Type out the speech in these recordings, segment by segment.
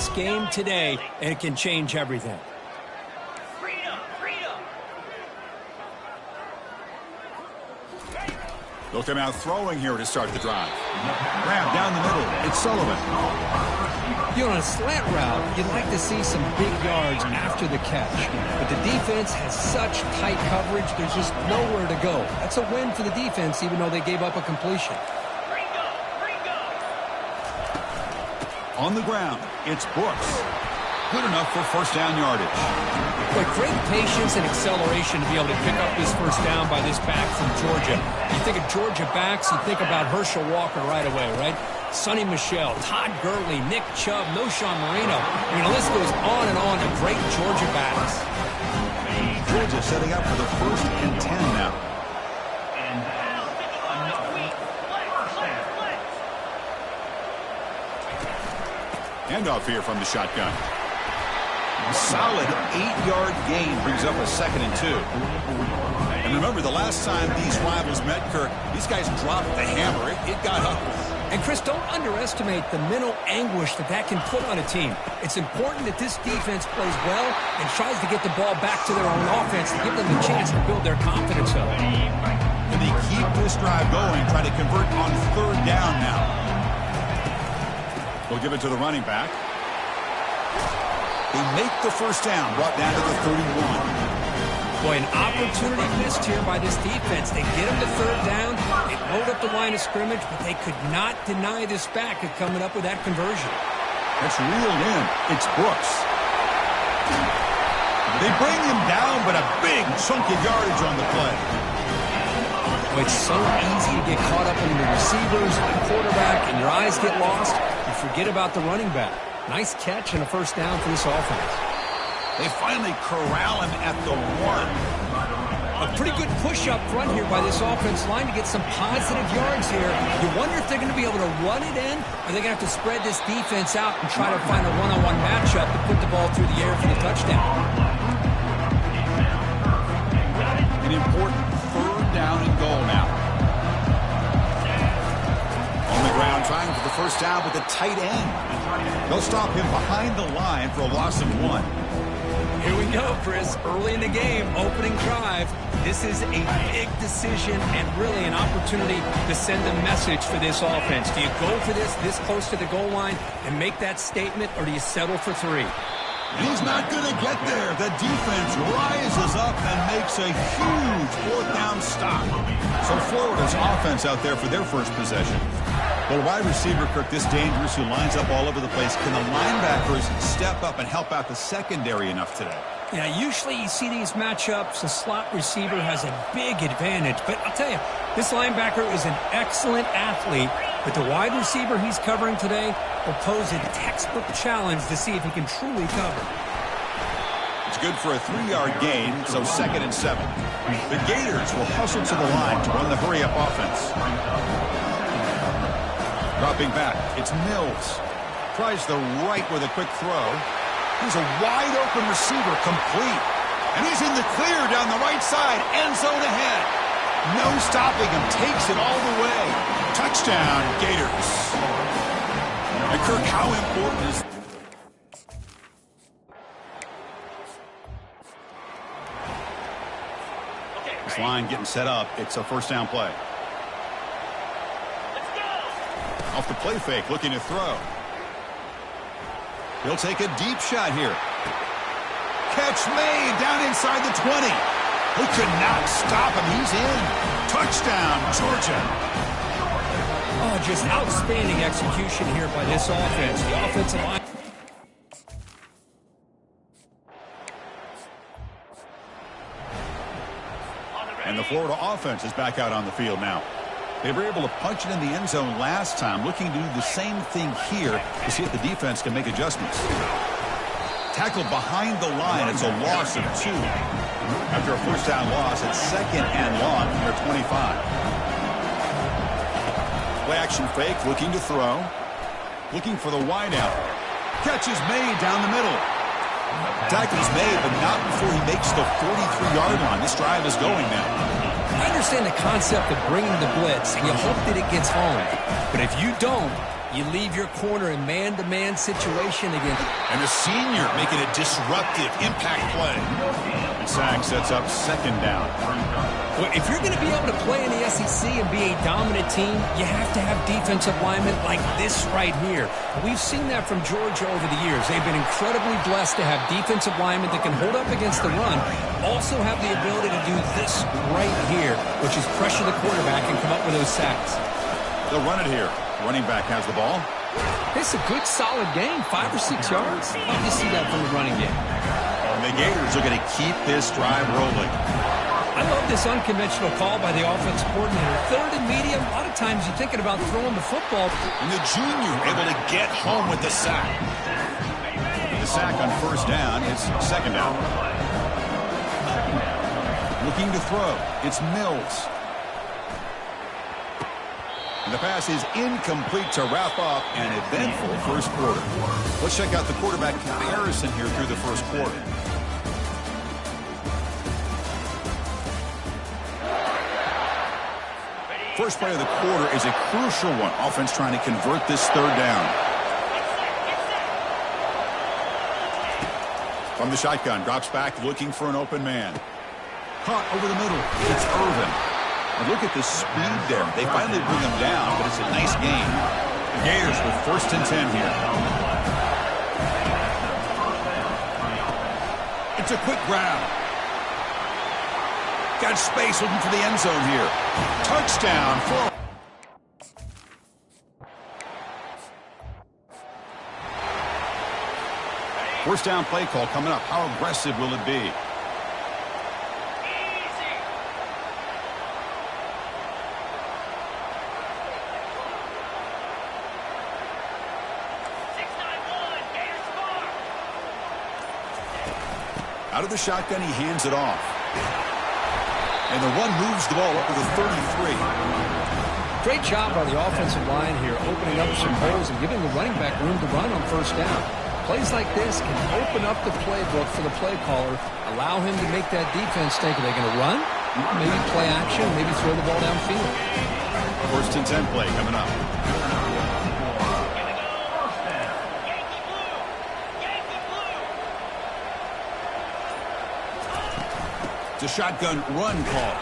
this game today, and it can change everything. They'll come out throwing here to start the drive. Grab down the middle. It's Sullivan. You know, on a slant route, you'd like to see some big yards after the catch. But the defense has such tight coverage, there's just nowhere to go. That's a win for the defense, even though they gave up a completion. On the ground, it's Brooks. Good enough for first down yardage. But great patience and acceleration to be able to pick up this first down by this back from Georgia. You think of Georgia backs, you think about Herschel Walker right away, right? Sonny Michel, Todd Gurley, Nick Chubb, Knowshon Moreno. I mean, the list goes on and on to great Georgia backs. Georgia setting up for the 1st and 10 now. Handoff here from the shotgun. Solid 8-yard gain brings up a 2nd and 2. And remember, the last time these rivals met, Kirk, these guys dropped the hammer. It got ugly. And, Chris, don't underestimate the mental anguish that can put on a team. It's important that this defense plays well and tries to get the ball back to their own offense to give them the chance to build their confidence up. And they keep this drive going, trying to convert on 3rd down now. They'll give it to the running back. They make the first down, brought down to the 31. Boy, an opportunity missed here by this defense. They get them to 3rd down. They load up the line of scrimmage, but they could not deny this back of coming up with that conversion. That's reeled in. It's Brooks. They bring him down, but a big chunk of yardage on the play. Boy, it's so easy to get caught up in the receivers, the quarterback, and your eyes get lost. You forget about the running back. Nice catch and a first down for this offense. They finally corral him at the 1. A pretty good push up front here by this offense line to get some positive yards here. You wonder if they're going to be able to run it in, or they're going to have to spread this defense out and try to find a one-on-one matchup to put the ball through the air for the touchdown. An important 3rd down and goal now. On the ground, trying for the first down with the tight end. They'll stop him behind the line for a loss of 1. Here we go, Chris. Early in the game, opening drive. This is a big decision and really an opportunity to send a message for this offense. Do you go for this close to the goal line and make that statement, or do you settle for 3? He's not going to get there. The defense rises up and makes a huge 4th down stop. So Florida's offense out there for their first possession. Well, wide receiver, Kirk, this dangerous, who lines up all over the place. Can the linebackers step up and help out the secondary enough today? Yeah, usually you see these matchups, the slot receiver has a big advantage. But I'll tell you, this linebacker is an excellent athlete, but the wide receiver he's covering today will pose a textbook challenge to see if he can truly cover. It's good for a 3-yard gain, so 2nd and 7. The Gators will hustle to the line to run the hurry-up offense. Dropping back, it's Mills. Tries the right with a quick throw. Here's a wide-open receiver, complete. And he's in the clear down the right side, end zone ahead. No stopping him, takes it all the way. Touchdown, Gators. And Kirk, how important is this line getting set up? It's a first down play. Off the play fake, looking to throw. He'll take a deep shot here. Catch made down inside the 20. They could not stop him. He's in. Touchdown, Georgia. Oh, just outstanding execution here by this offense. The offensive line. And the Florida offense is back out on the field now. They were able to punch it in the end zone last time, looking to do the same thing here to see if the defense can make adjustments. Tackled behind the line. It's a loss of 2. After a first down loss, it's 2nd and long from their 25. Play action fake, looking to throw. Looking for the wideout. Catch is made down the middle. Tackle is made, but not before he makes the 43-yard line. This drive is going now. I understand the concept of bringing the blitz, and you hope that it gets home. But if you don't, You leave your corner in man-to-man situation again. And the senior making a disruptive impact play. And sack sets up second down. Well, if you're going to be able to play in the SEC and be a dominant team, you have to have defensive linemen like this right here. We've seen that from Georgia over the years. They've been incredibly blessed to have defensive linemen that can hold up against the run, also have the ability to do this right here, which is pressure the quarterback and come up with those sacks. They'll run it here. Running back has the ball. It's a good, solid game, 5 or 6 yards. How do you see that from the running game? And the Gators are going to keep this drive rolling. I love this unconventional call by the offensive coordinator. Third and medium, a lot of times you're thinking about throwing the football. And the junior able to get home with the sack. The sack on first down is second down. Looking to throw. It's Mills. And the pass is incomplete to wrap up an eventful first quarter. Let's check out the quarterback comparison here through the first quarter. First play of the quarter is a crucial one. Offense trying to convert this third down. From the shotgun, drops back looking for an open man. Caught over the middle. It's Irvin. And look at the speed there. They finally bring him down, but it's a nice gain. The Gators with first and 10 here. It's a quick grab. Got space looking for the end zone here. Touchdown for... First down play call coming up. How aggressive will it be? Out of the shotgun, he hands it off. And the one moves the ball up to the 33. Great job by the offensive line here, opening up some holes and giving the running back room to run on first down. Plays like this can open up the playbook for the play caller, allow him to make that defense think, are they going to run? Maybe play action, maybe throw the ball downfield. First and 10 play coming up. A shotgun run call.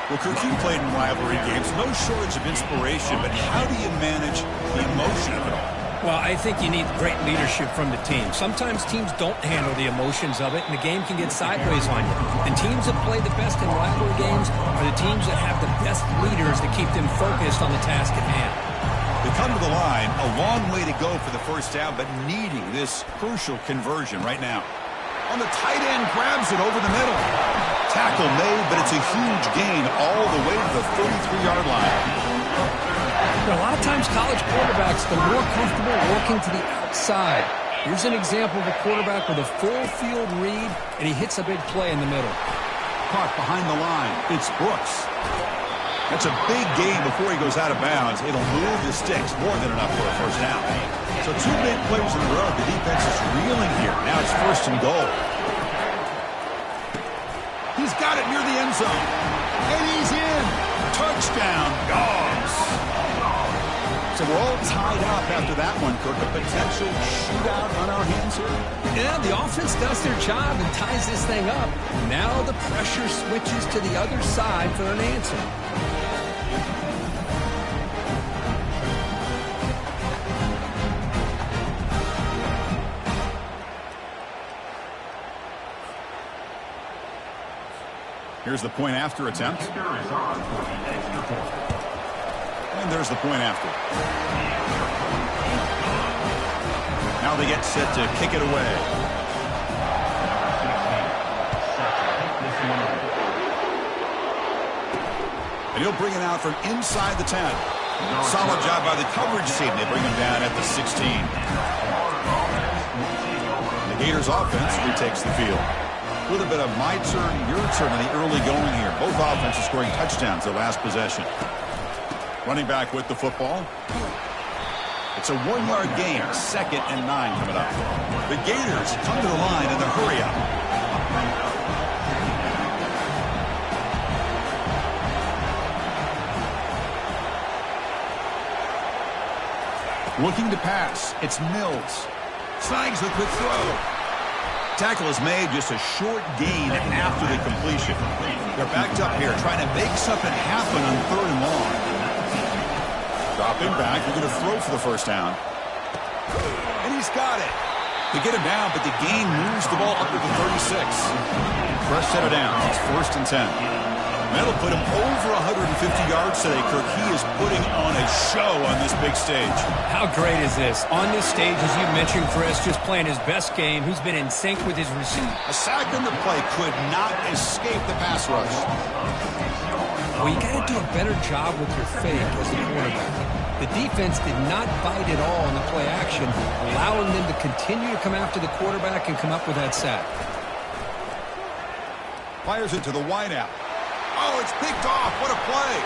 Well, Kirk, you played in rivalry games. No shortage of inspiration, but how do you manage the emotion of it all? Well, I think you need great leadership from the team. Sometimes teams don't handle the emotions of it, and the game can get sideways on you. And teams that play the best in rivalry games are the teams that have the best leaders to keep them focused on the task at hand. They come to the line, a long way to go for the first down, but needing this crucial conversion right now. On the tight end, grabs it over the middle. Tackle made, but it's a huge gain all the way to the 33-yard line. A lot of times college quarterbacks, they're more comfortable working to the outside. Here's an example of a quarterback with a full field read, and he hits a big play in the middle. Caught behind the line. It's Brooks. That's a big gain before he goes out of bounds. It'll move the sticks, more than enough for a first down. So 2 big plays in a row. The defense is reeling here. Now it's first and goal. He's got it near the end zone. And he's in. Touchdown, Dogs. So we're all tied up after that one, Kirk. A potential shootout on our hands here. Yeah, the offense does their job and ties this thing up. Now the pressure switches to the other side for an answer. Here's the point after attempt. And there's the point after. Now they get set to kick it away. And he'll bring it out from inside the 10. Solid job by the coverage team. They bring him down at the 16. The Gators offense retakes the field. A little bit of my turn, your turn in the early going here. Both offenses scoring touchdowns their last possession. Running back with the football. It's a 1-yard gain, 2nd and 9 coming up. The Gators come to the line in the hurry up. Looking to pass. It's Mills. Snags the quick throw. Tackle is made, just a short gain after the completion. They're backed up here, trying to make something happen on 3rd and long. Dropping back, we're going to throw for the first down. And he's got it. They get him down, but the gain moves the ball up to the 36. Fresh set of downs. It's 1st and 10. That'll put him over 150 yards today, Kirk. He is putting on a show on this big stage. How great is this? On this stage, as you mentioned, Chris, just playing his best game. He's been in sync with his receiver. A sack in the play could not escape the pass rush. Well, you got to do a better job with your fake as a quarterback. The defense did not bite at all in the play action, allowing them to continue to come after the quarterback and come up with that sack. Fires it to the wideout. Oh, it's picked off. What a play.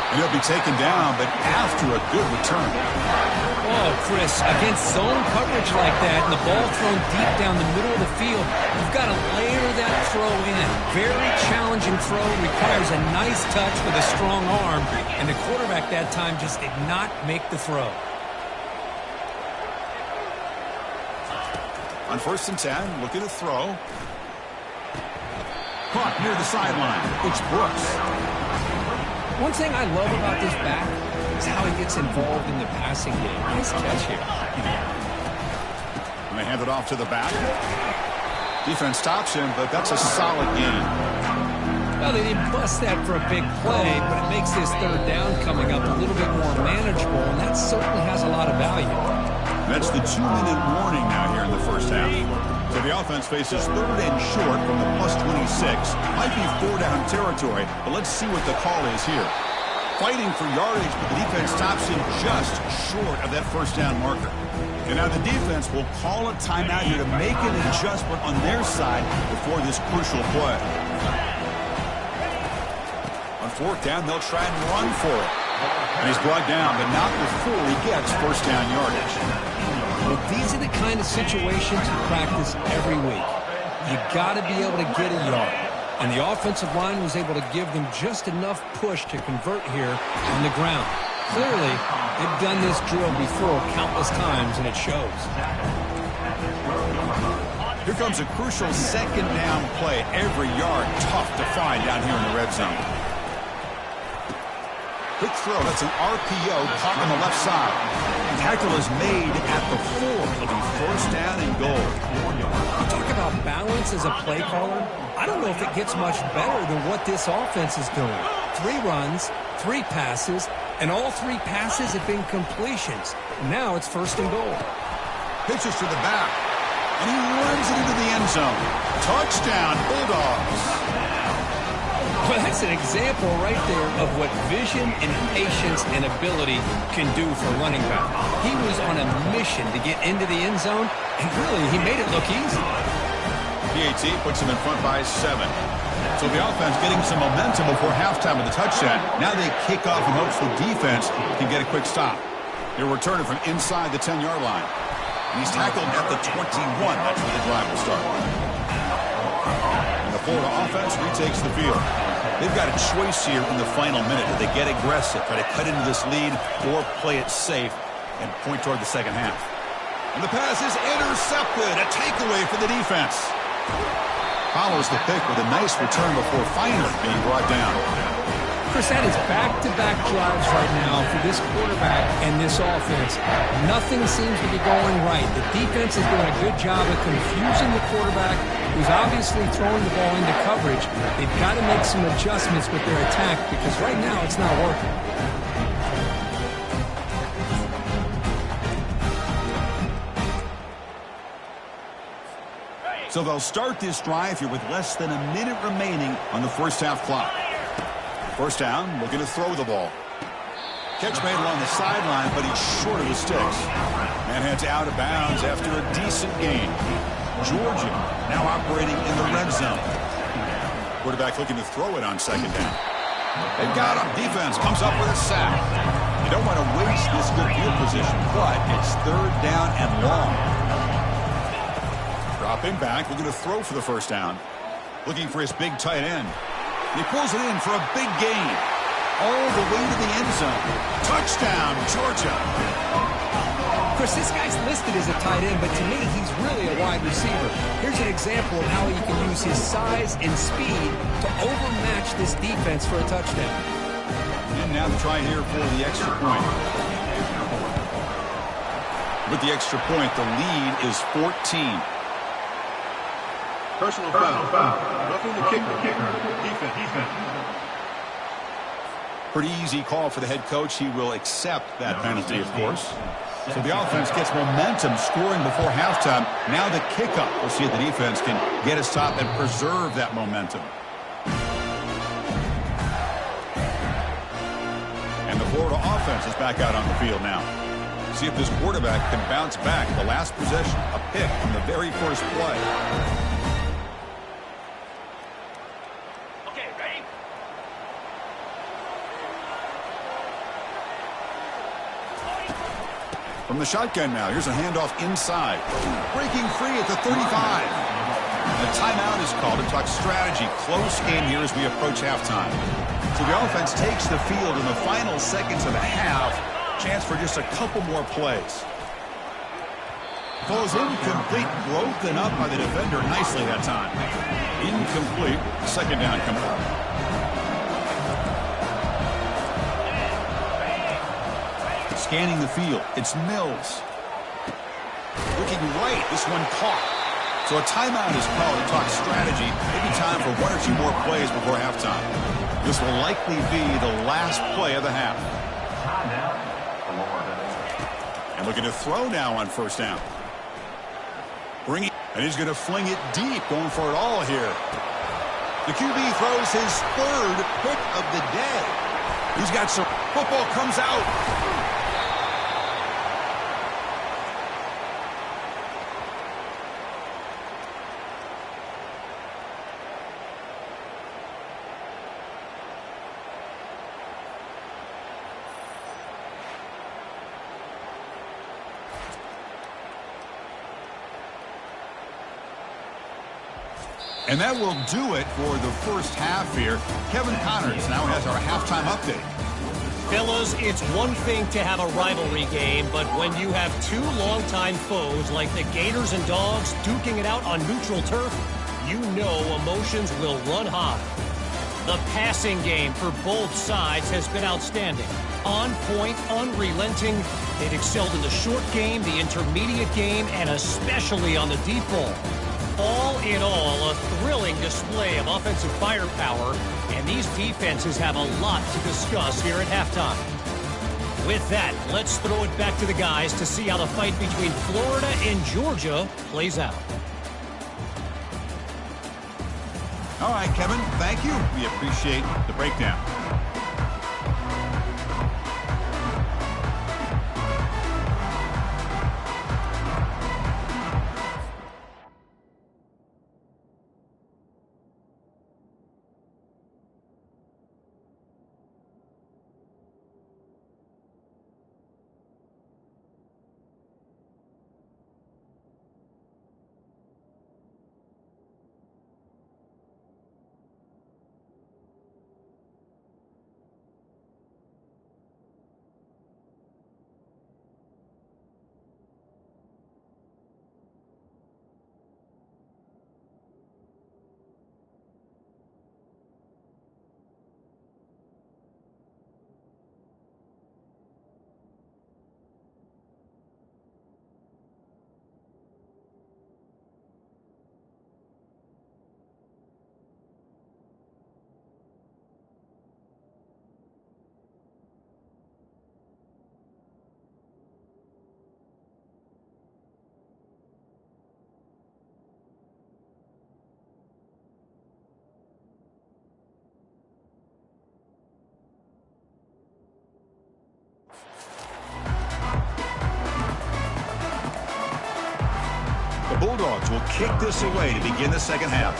And he'll be taken down, but after a good return. Oh, Chris, against zone coverage like that and the ball thrown deep down the middle of the field, you've got to layer that throw in. Very challenging throw, requires a nice touch with a strong arm, and the quarterback that time just did not make the throw. On 1st and 10, looking to throw. Caught near the sideline. It's Brooks. One thing I love about this back is how he gets involved in the passing game. Nice catch here. And they hand it off to the back. Defense stops him, but that's a solid gain. Well, they didn't bust that for a big play, but it makes this 3rd down coming up a little bit more manageable, and that certainly has a lot of value. That's the 2-minute warning now here in the first half. So the offense faces 3rd and short from the +26. Might be 4-down territory, but let's see what the call is here. Fighting for yardage, but the defense stops him just short of that 1st down marker. And now the defense will call a timeout here to make an adjustment on their side before this crucial play. On 4th down, they'll try and run for it. And he's brought down, but not before he gets 1st down yardage. Well, these are the kind of situations you practice every week. You got to be able to get a yard. And the offensive line was able to give them just enough push to convert here on the ground. Clearly, they've done this drill before countless times, and it shows. Here comes a crucial 2nd down play. Every yard tough to find down here in the red zone. Quick throw. That's an RPO caught on the left side. Tackle is made at the 4. It'll be 1st down and goal. You talk about balance as a play caller. I don't know if it gets much better than what this offense is doing. 3 runs, 3 passes, and all 3 passes have been completions. Now it's 1st and goal. Pitches to the back, and he runs it into the end zone. Touchdown, Bulldogs. Well, that's an example right there of what vision and patience and ability can do for a running back. He was on a mission to get into the end zone, and really, he made it look easy. PAT puts him in front by 7. So the offense getting some momentum before halftime with the touchdown. Now they kick off in hopes the defense can get a quick stop. They'll return it from inside the 10-yard line. And he's tackled at the 21. That's where the drive will start. And the Florida offense retakes the field. They've got a choice here in the final minute. Do they get aggressive, try to cut into this lead, or play it safe and point toward the second half? And the pass is intercepted. A takeaway for the defense. Follows the pick with a nice return before finally being brought down. Chris, that is back-to-back drives right now for this quarterback and this offense. Nothing seems to be going right. The defense is doing a good job of confusing the quarterback, who's obviously throwing the ball into coverage. They've got to make some adjustments with their attack because right now it's not working. So they'll start this drive here with less than a minute remaining on the first half clock. First down, looking to throw the ball. Catch made along the sideline, but he's short of the sticks. And heads out of bounds after a decent gain. Georgia now operating in the red zone. Quarterback looking to throw it on 2nd down. They've got him. Defense comes up with a sack. You don't want to waste this good field position, but it's 3rd down and long. Dropping back, looking to throw for the first down. Looking for his big tight end. He pulls it in for a big gain. All the way to the end zone. Touchdown, Georgia. course, this guy's listed as a tight end, but to me, he's really a wide receiver. Here's an example of how he can use his size and speed to overmatch this defense for a touchdown. And now the try here for the extra point. With the extra point, the lead is 14. Personal foul. Roughing the kicker. Defense. Pretty easy call for the head coach. He will accept that penalty, of course. So the offense gets momentum scoring before halftime. Now the kickoff. We'll see if the defense can get a stop and preserve that momentum. And the Florida offense is back out on the field now. See if this quarterback can bounce back. The last possession, a pick on the very first play. Okay, ready? From the shotgun now, here's a handoff inside. Breaking free at the 35. A timeout is called to talk strategy. Close game here as we approach halftime. So the offense takes the field in the final seconds of the half. Chance for just a couple more plays. Falls incomplete, broken up by the defender nicely that time. Incomplete. Second down coming up. Scanning the field. It's Mills. Looking right. This one caught. So a timeout is called to talk strategy. Maybe time for one or two more plays before halftime. This will likely be the last play of the half. And looking to throw now on first down. And he's going to fling it deep, going for it all here. The QB throws his third pick of the day. He's got some football comes out. And that will do it for the first half here. Kevin Connors now has our halftime update. Fellas, it's one thing to have a rivalry game, but when you have two longtime foes like the Gators and Dogs duking it out on neutral turf, you know emotions will run high. The passing game for both sides has been outstanding. On point, unrelenting. They've excelled in the short game, the intermediate game, and especially on the deep ball. All in all, a thrilling display of offensive firepower, and these defenses have a lot to discuss here at halftime. With that, let's throw it back to the guys to see how the fight between Florida and Georgia plays out. All right, Kevin, thank you. We appreciate the breakdown. The Bulldogs will kick this away to begin the second half.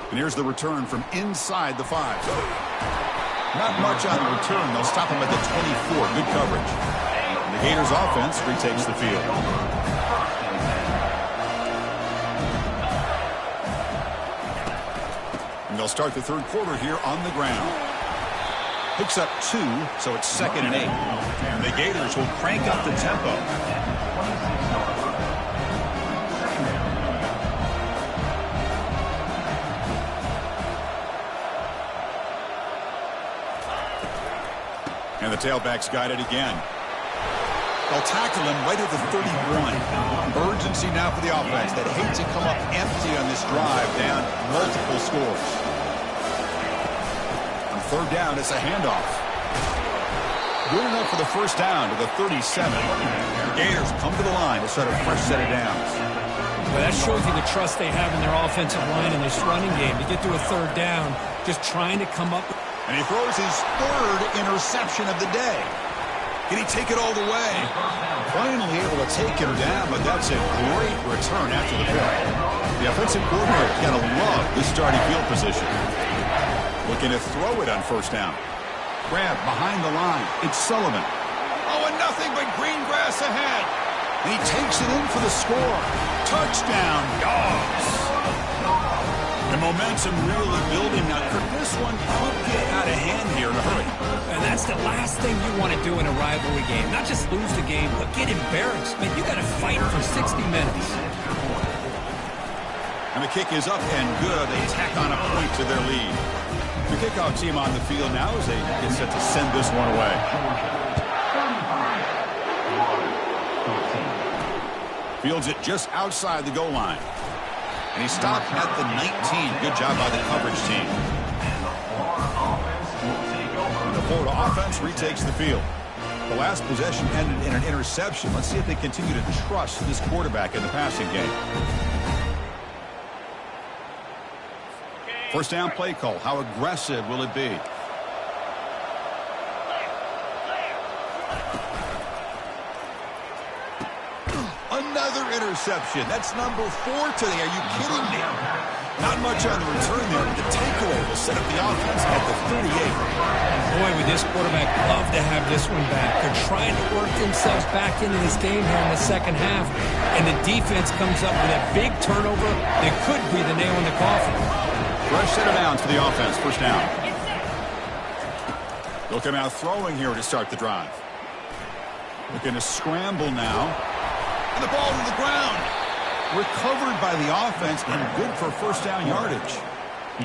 And here's the return from inside the 5. Not much on the return. They'll stop him at the 24. Good coverage. And the Gators offense retakes the field. And they'll start the third quarter here on the ground. Picks up 2, so it's 2nd and 8. And the Gators will crank up the tempo. And the tailbacks got it again. They'll tackle him right at the 31. Urgency now for the offense that hate to come up empty on this drive, down multiple scores. On 3rd down, it's a handoff. Good enough for the first down to the 37. The Gators come to the line to start a fresh set of downs. Well, that shows you the trust they have in their offensive line in this running game. To get to a 3rd down, just trying to come up. And he throws his 3rd interception of the day. Can he take it all the way? Finally able to take him down, but that's a great return after the play. The offensive coordinator got to love this starting field position. Looking to throw it on 1st down. Grab behind the line. It's Sullivan. Oh, and nothing but green grass ahead. And he takes it in for the score. Touchdown, Dogs. The momentum really building now. This one could get out of hand here in a hurry. And that's the last thing you want to do in a rivalry game. Not just lose the game, but get embarrassed. Man, you got to fight for 60 minutes. And the kick is up and good. They tack on a point to their lead. The kickoff team on the field now as they get set to send this one away. Fields it just outside the goal line. And he stopped at the 19. Good job by the coverage team. And the Florida offense retakes the field. The last possession ended in an interception. Let's see if they continue to trust this quarterback in the passing game. 1st down play call. How aggressive will it be? Another interception. That's number 4 today. Are you kidding me? Not much on the return there, but the takeaway will set up the offense at the 38. Boy, would this quarterback love to have this one back. They're trying to work themselves back into this game here in the 2nd half, and the defense comes up with a big turnover that could be the nail in the coffin. Fresh set of downs for the offense. 1st down. They'll come out throwing here to start the drive. Looking to scramble now. And the ball to the ground. Recovered by the offense and good for 1st down yardage.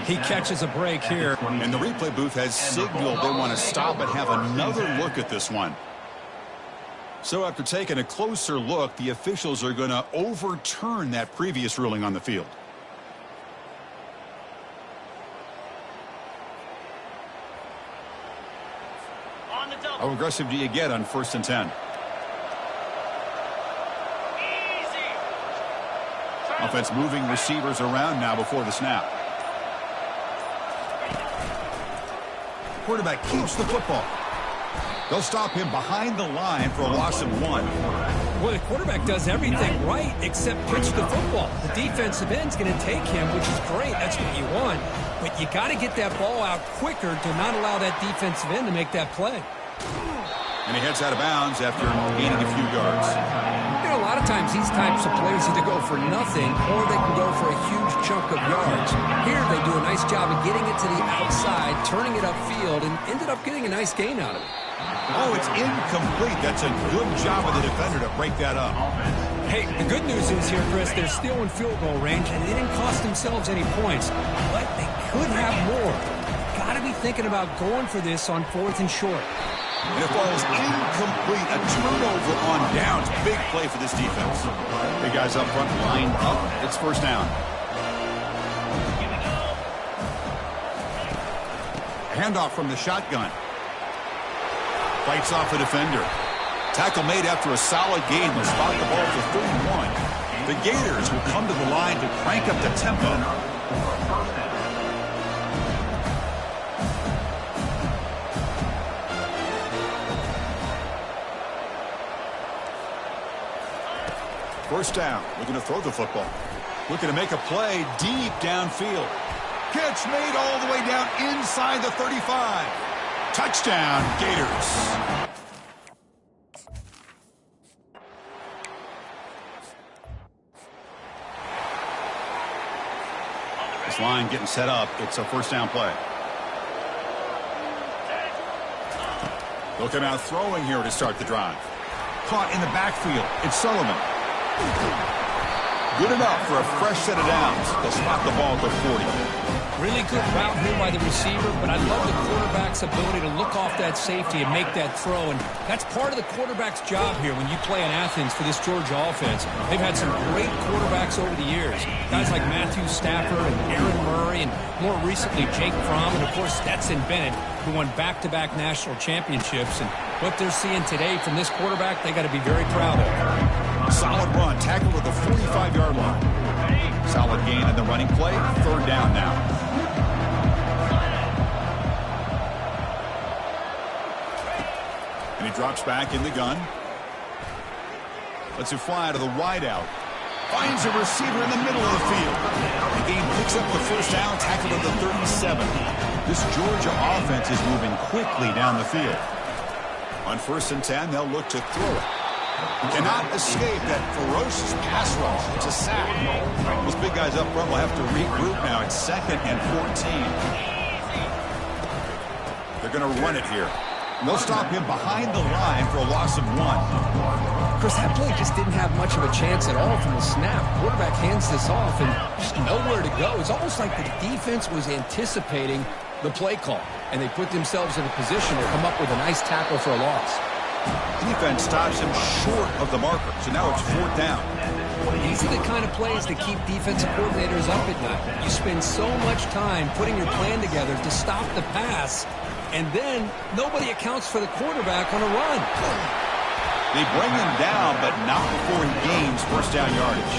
He catches a break here. And the replay booth has signaled they want to stop and have another look at this one. So after taking a closer look, the officials are going to overturn that previous ruling on the field. How aggressive do you get on 1st and 10? Offense moving receivers around now before the snap. Quarterback keeps the football. They'll stop him behind the line for a loss of 1. Well, the quarterback does everything right except pitch the football. The defensive end's going to take him, which is great. That's what you want. But you got to get that ball out quicker to not allow that defensive end to make that play. And he heads out of bounds after gaining a few yards. You know, a lot of times these types of plays either go for nothing or they can go for a huge chunk of yards. Here they do a nice job of getting it to the outside, turning it upfield, and ended up getting a nice gain out of it. Oh, it's incomplete. That's a good job of the defender to break that up. Hey, the good news is here, Chris, they're still in field goal range, and they didn't cost themselves any points. But they could have more. Got to be thinking about going for this on 4th and short. And it falls incomplete. A turnover on downs. Big play for this defense. The guys up front lined up. It's 1st down. Handoff from the shotgun. Fights off a defender. Tackle made after a solid gain. They'll spot the ball for 31. The Gators will come to the line to crank up the tempo. First down. Looking to throw the football. Looking to make a play deep downfield. Catch made all the way down inside the 35. Touchdown, Gators. This line getting set up. It's a 1st down play. They'll come out throwing here to start the drive. Caught in the backfield. It's Sullivan. Good enough for a fresh set of downs. They'll spot the ball at the 40. Really good route here by the receiver, but I love the quarterback's ability to look off that safety and make that throw. And that's part of the quarterback's job here when you play in Athens for this Georgia offense. They've had some great quarterbacks over the years. Guys like Matthew Stafford and Aaron Murray, and more recently Jake Fromm, and of course Stetson Bennett, who won back-to-back national championships. And what they're seeing today from this quarterback, they got to be very proud of. Solid run, tackled at the 45-yard line. Solid gain in the running play. Third down now. And he drops back in the gun. Lets it fly to the wideout. Finds a receiver in the middle of the field. The game picks up the first down, tackled at the 37. This Georgia offense is moving quickly down the field. On 1st and 10, they'll look to throw it. Cannot escape that ferocious pass rush. It's a sack. Those big guys up front will have to regroup now. It's 2nd and 14. They're going to run it here. And they'll stop him behind the line for a loss of 1. Chris, that play just didn't have much of a chance at all from the snap. Quarterback hands this off and just nowhere to go. It's almost like the defense was anticipating the play call, and they put themselves in a position to come up with a nice tackle for a loss. Defense stops him short of the marker, so now it's 4th down. These are the kind of plays that keep defensive coordinators up at night. You spend so much time putting your plan together to stop the pass, and then nobody accounts for the quarterback on a run. They bring him down, but not before he gains first down yardage.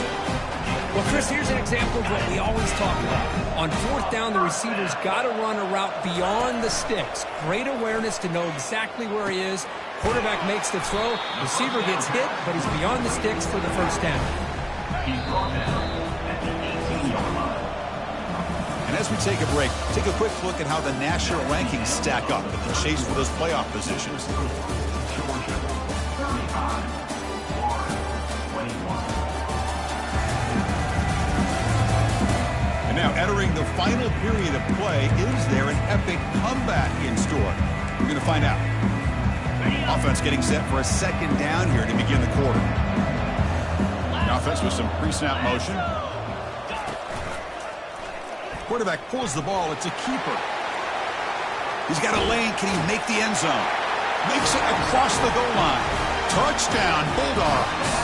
Well, Chris, here's an example of what we always talk about. On 4th down, the receiver's got to run a route beyond the sticks. Great awareness to know exactly where he is. Quarterback makes the throw. Receiver gets hit, but he's beyond the sticks for the first down. And as we take a break, take a quick look at how the national rankings stack up in the chase for those playoff positions. And now entering the final period of play, is there an epic comeback in store? We're going to find out. Offense getting set for a 2nd down here to begin the quarter. The offense with some pre-snap motion. Quarterback pulls the ball. It's a keeper. He's got a lane. Can he make the end zone? Makes it across the goal line. Touchdown, Bulldogs.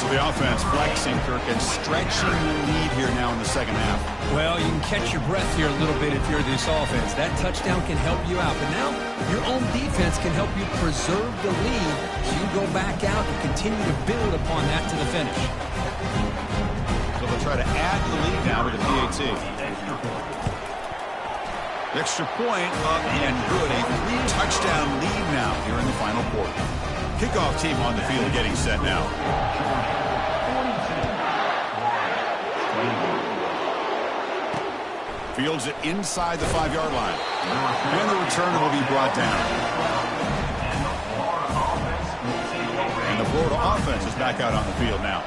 So the offense flexing, Kirk, and stretching the lead here now in the 2nd half. Well, you can catch your breath here a little bit if you're this offense. That touchdown can help you out. But now your own defense can help you preserve the lead so you go back out and continue to build upon that to the finish. So they'll try to add the lead now with the PAT. Extra point up and good. A 3-touchdown lead now here in the final quarter. Kickoff team on the field getting set now. Fields it inside the 5-yard line. And the return will be brought down. And the Florida offense is back out on the field now.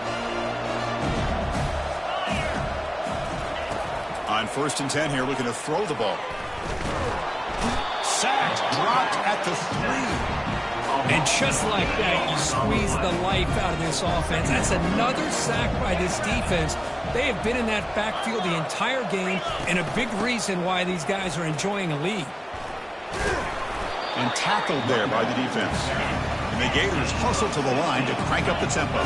On 1st and 10 here, looking to throw the ball. Sacked, dropped at the 3. And just like that, you squeeze the life out of this offense. That's another sack by this defense. They have been in that backfield the entire game, and a big reason why these guys are enjoying a lead. And tackled there by the defense. And the Gators hustle to the line to crank up the tempo.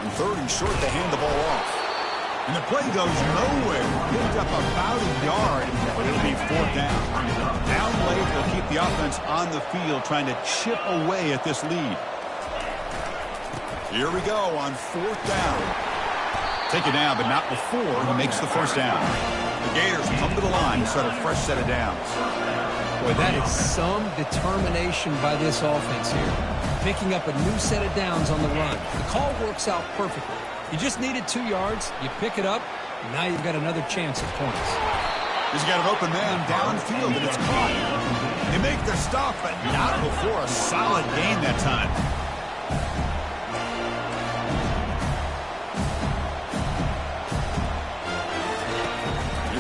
And 3rd and short, they hand the ball off. And the play goes nowhere. Picked up about a yard, but it'll be 4th down. Down late, they'll keep the offense on the field trying to chip away at this lead. Here we go on 4th down. Take it down, but not before he makes the first down. The Gators come to the line to start a fresh set of downs. Boy, that is some determination by this offense here. Picking up a new set of downs on the run. The call works out perfectly. You just needed 2 yards. You pick it up. And now you've got another chance at points. He's got an open man downfield, and it's caught. They make their stop, but not before a solid gain that time.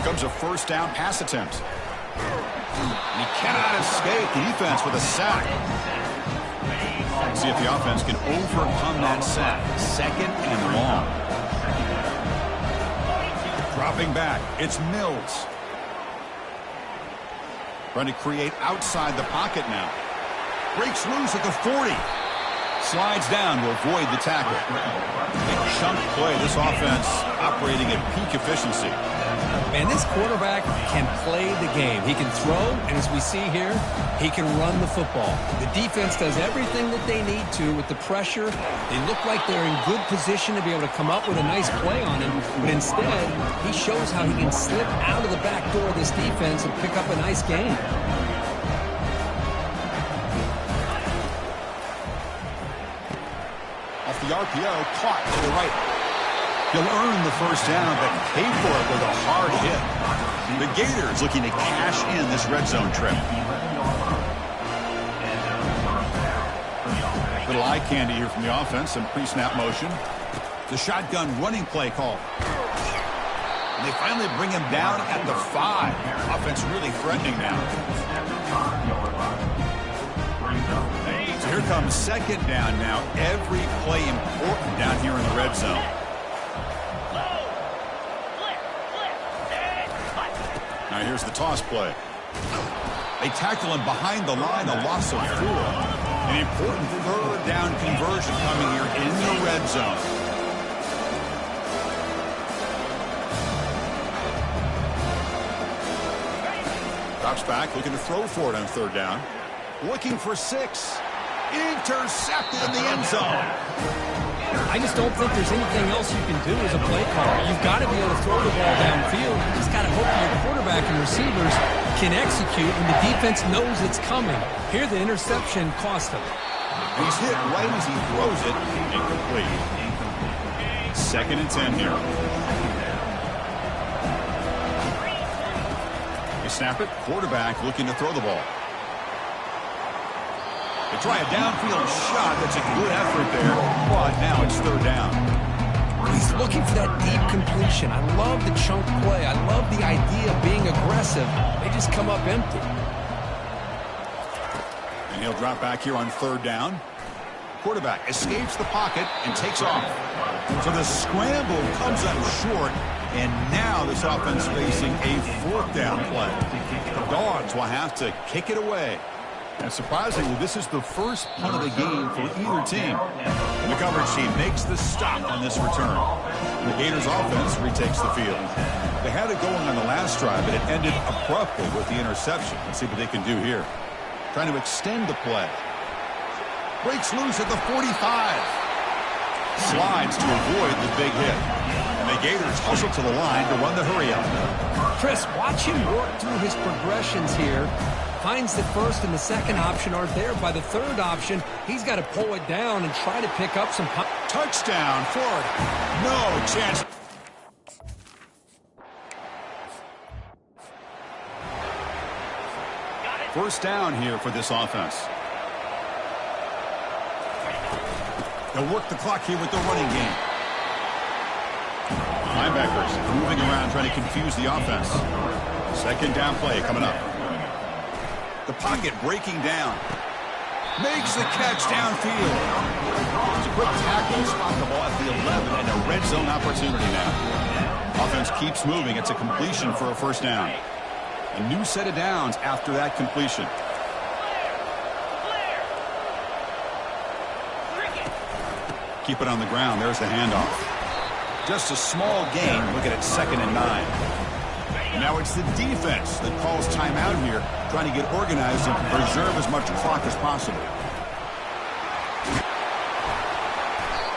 comes a first down pass attempt. And he cannot escape the defense with a sack. See if the offense can overcome that sack. 2nd and long. Dropping back, it's Mills. Trying to create outside the pocket now. Breaks loose at the 40. Slides down to avoid the tackle. A chunk play. This offense operating at peak efficiency. Man, this quarterback can play the game. He can throw, and as we see here, he can run the football. The defense does everything that they need to with the pressure. They look like they're in good position to be able to come up with a nice play on him, but instead, he shows how he can slip out of the back door of this defense and pick up a nice gain. Off the RPO, caught to the right. He'll earn the first down, but pay for it with a hard hit. The Gators looking to cash in this red zone trip. Little eye candy here from the offense, some pre-snap motion. The shotgun running play call. And they finally bring him down at the 5. Offense really threatening now. So here comes 2nd down now. Every play important down here in the red zone. Now here's the toss play. They tackle him behind the line, a loss of 4. An important 3rd down conversion coming here in the red zone. Drops back, looking to throw for it on 3rd down. Looking for 6. Intercepted in the end zone. I just don't think there's anything else you can do as a play caller. You've got to be able to throw the ball downfield. You just got to hope your quarterback and receivers can execute, and the defense knows it's coming. Here, the interception cost him. He's hit right as he throws it. Incomplete. 2nd and 10 here. They snap it. Quarterback looking to throw the ball. They try a downfield shot. That's a good effort there, but now it's 3rd down. He's looking for that deep completion. I love the chunk play. I love the idea of being aggressive. They just come up empty. And he'll drop back here on 3rd down. Quarterback escapes the pocket and takes off. So the scramble comes up short, and now this offense facing a 4th down play. The Dogs will have to kick it away. And surprisingly, this is the first punt of the game for either team. And the coverage team makes the stop on this return. The Gators offense retakes the field. They had it going on the last drive, but it ended abruptly with the interception. Let's see what they can do here. Trying to extend the play. Breaks loose at the 45. Slides to avoid the big hit. And the Gators hustle to the line to run the hurry up. Chris, watch him work through his progressions here. Finds the 1st and the 2nd option aren't there. By the 3rd option, he's got to pull it down and try to pick up some... Touchdown, Florida. No chance. First down here for this offense. They'll work the clock here with the running game. Linebackers moving around, trying to confuse the offense. 2nd down play coming up. The pocket breaking down. Makes the catch downfield. It's a quick tackle, spot the ball at the 11, and a red zone opportunity now. Offense keeps moving. It's a completion for a 1st down. A new set of downs after that completion. Keep it on the ground. There's the handoff. Just a small gain. Looking at 2nd and 9. And now it's the defense that calls timeout here, trying to get organized and preserve as much clock as possible.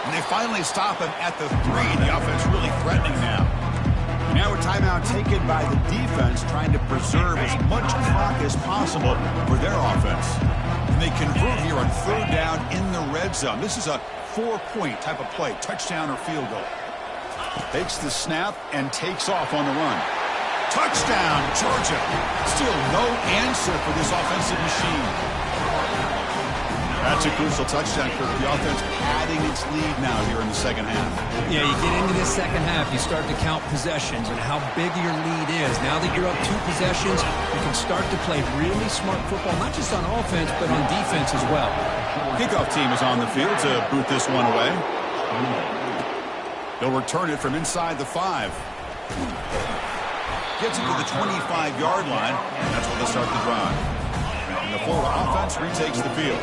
And they finally stop him at the 3. The offense really threatening now. Now a timeout taken by the defense, trying to preserve as much clock as possible for their offense. And they convert here on 3rd down in the red zone. This is a 4-point type of play, touchdown or field goal. Takes the snap and takes off on the run. Touchdown, Georgia. Still no answer for this offensive machine. That's a crucial touchdown, Kirk. The offense padding its lead now here in the second half. Yeah, you get into this second half, you start to count possessions and how big your lead is. Now that you're up 2 possessions, you can start to play really smart football, not just on offense, but on defense as well. Kickoff team is on the field to boot this one away. They'll return it from inside the 5. Gets it to the 25-yard line, and that's where they'll start the drive. And the Florida offense retakes the field.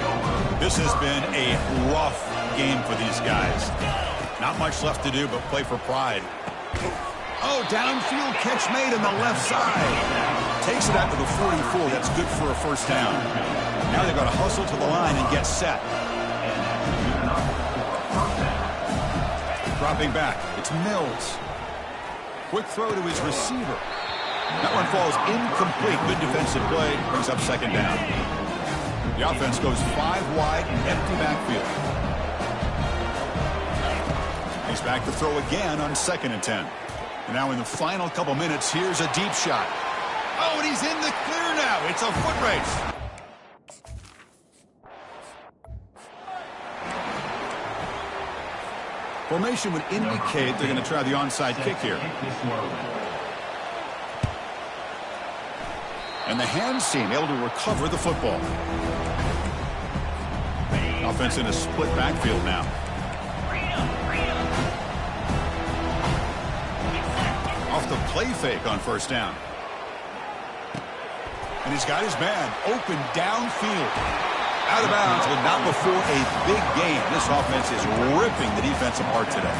This has been a rough game for these guys. Not much left to do but play for pride. Oh, downfield catch made on the left side. Takes it out to the 44. That's good for a first down. Now they've got to hustle to the line and get set. Dropping back, it's Mills. Quick throw to his receiver. That one falls incomplete. Good defensive play. Brings up second down. The offense goes 5 wide, empty backfield. He's back to throw again on 2nd and 10. And now in the final couple minutes, here's a deep shot. Oh, and he's in the clear now. It's a foot race. Formation would indicate they're going to try the onside kick here. And the hands team able to recover the football. Offense in a split backfield now. Off the play fake on first down. And he's got his man open downfield. Out of bounds, but not before a big game. This offense is ripping the defense apart today.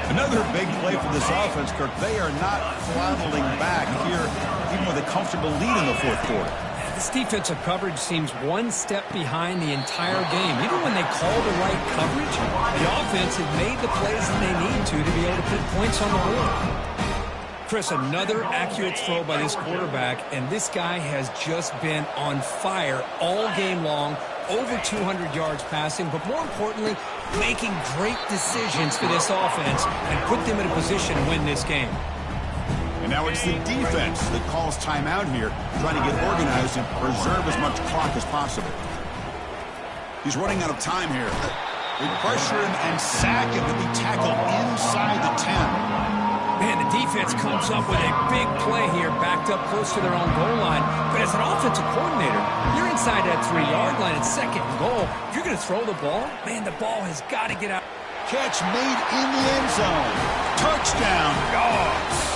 Another big play for this offense, Kirk. They are not throttling back here, even with a comfortable lead in the 4th quarter. This defensive coverage seems one step behind the entire game. Even when they call the right coverage, the offense has made the plays that they need to be able to put points on the board. Chris, another accurate throw by this quarterback, and this guy has just been on fire all game long. Over 200 yards passing, but more importantly, making great decisions for this offense and put them in a position to win this game. And now it's the defense that calls timeout here, trying to get organized and preserve as much clock as possible. He's running out of time here. They pressure him and sack him to be tackled inside the 10. Man, the defense comes up with a big play here, backed up close to their own goal line. But as an offensive coordinator, you're inside that 3-yard line at 2nd and goal. If you're going to throw the ball, man, the ball has got to get out. Catch made in the end zone. Touchdown, Dogs.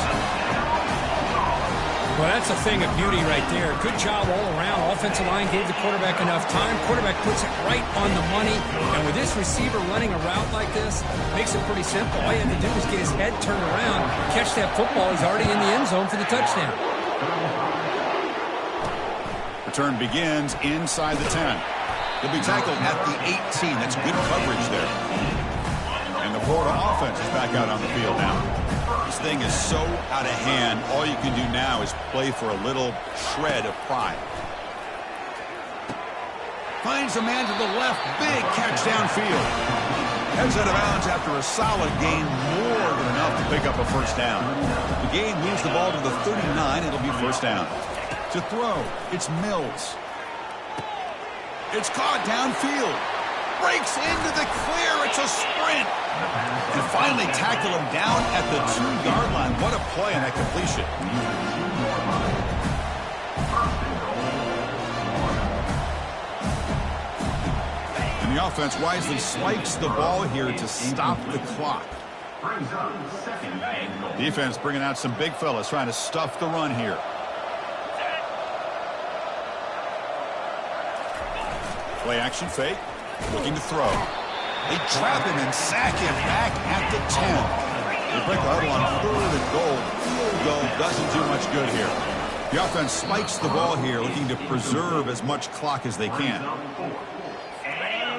Well, that's a thing of beauty right there. Good job all around. Offensive line gave the quarterback enough time. Quarterback puts it right on the money. And with this receiver running a route like this, makes it pretty simple. All you have to do is get his head turned around, catch that football. He's already in the end zone for the touchdown. Return begins inside the 10. He'll be tackled at the 18. That's good coverage there. And the Florida offense is back out on the field now. This thing is so out of hand. All you can do now is play for a little shred of pride. Finds a man to the left. Big catch downfield. Heads out of bounds after a solid gain. More than enough to pick up a first down. The game moves the ball to the 39. It'll be first down. To throw, it's Mills. It's caught downfield. Breaks into the clear. It's a sprint. And finally tackle him down at the 2-yard line. What a play on that completion. And the offense wisely spikes the ball here to stop the clock. Defense bringing out some big fellas trying to stuff the run here. Play action fake. Looking to throw. They trap him and sack him back at the 10. They break the huddle on 3rd and goal. Field goal doesn't do much good here. The offense spikes the ball here, looking to preserve as much clock as they can.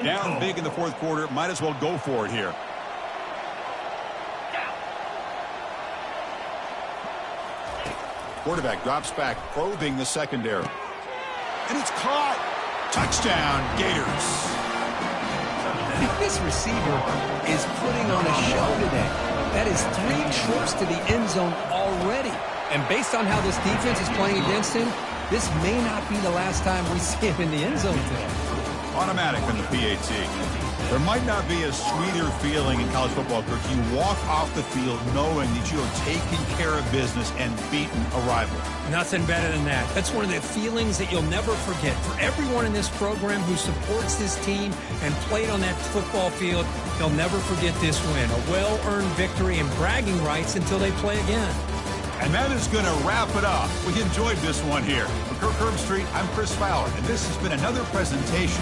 Down big in the 4th quarter. Might as well go for it here. Quarterback drops back, probing the secondary. And it's caught. Touchdown, Gators. This receiver is putting on a show today. That is 3 trips to the end zone already. And based on how this defense is playing against him, this may not be the last time we see him in the end zone today. Automatic in the PAT. There might not be a sweeter feeling in college football, Kirk. You walk off the field knowing that you have taken care of business and beaten a rival. Nothing better than that. That's one of the feelings that you'll never forget. For everyone in this program who supports this team and played on that football field, they'll never forget this win. A well-earned victory and bragging rights until they play again. And that is going to wrap it up. We enjoyed this one here. For Kirk Herbstreit, I'm Chris Fowler, and this has been another presentation